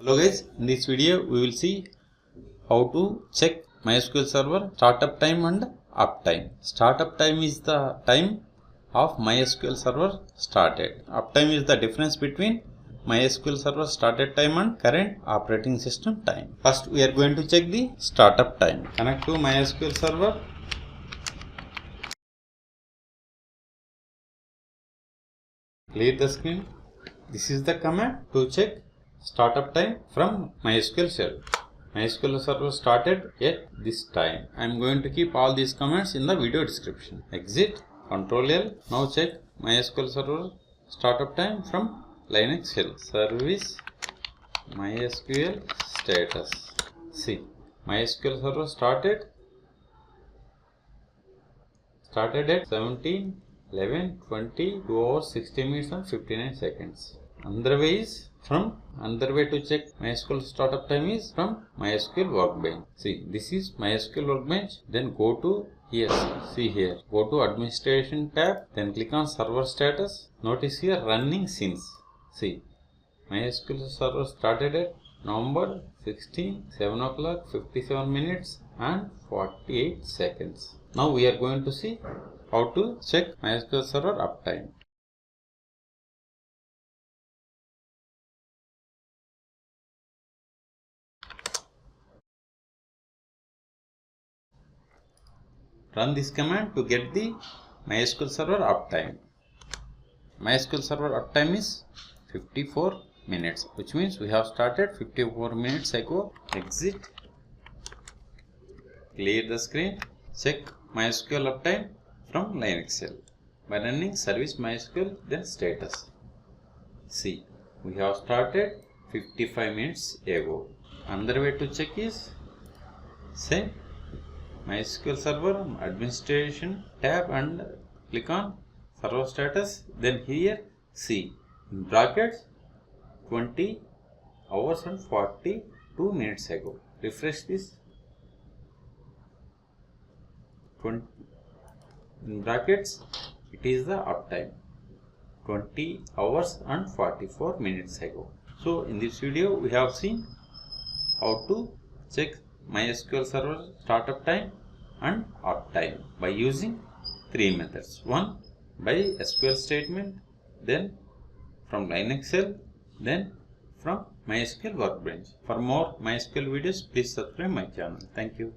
Hello guys, in this video we will see how to check MySQL Server startup time and uptime. Startup time is the time of MySQL Server started. Uptime is the difference between MySQL Server started time and current operating system time. First we are going to check the startup time. Connect to MySQL Server. Clear the screen. This is the command to check startup time from MySQL Server. MySQL Server started at this time. I am going to keep all these commands in the video description. Exit, Ctrl L. Now check MySQL Server startup time from Linux shell. Service MySQL status. See, MySQL Server started at 17, 11, 20, 2 hours, 60 minutes and 59 seconds. Another way to check MySQL startup time is from MySQL Workbench. See, this is MySQL Workbench. Then go to here. See here. Go to Administration tab. Then click on Server Status. Notice here running since. See, MySQL Server started at November 16, 7 o'clock, 57 minutes and 48 seconds. Now we are going to see how to check MySQL Server uptime. Run this command to get the MySQL Server uptime. MySQL Server uptime is 54 minutes, which means we have started 54 minutes ago. Exit. Clear the screen. Check MySQL uptime from Linux shell by running service MySQL then status. See, we have started 55 minutes ago. Another way to check is same MySQL Server Administration tab and click on Server Status. Then here see in brackets 20 hours and 42 minutes ago. Refresh this. 20 in brackets it is the uptime 20 hours and 44 minutes ago. So in this video we have seen how to check MySQL Server startup time and uptime by using three methods. One, by SQL statement, then from Linux shell, then from MySQL Workbench. For more MySQL videos, please subscribe my channel. Thank you.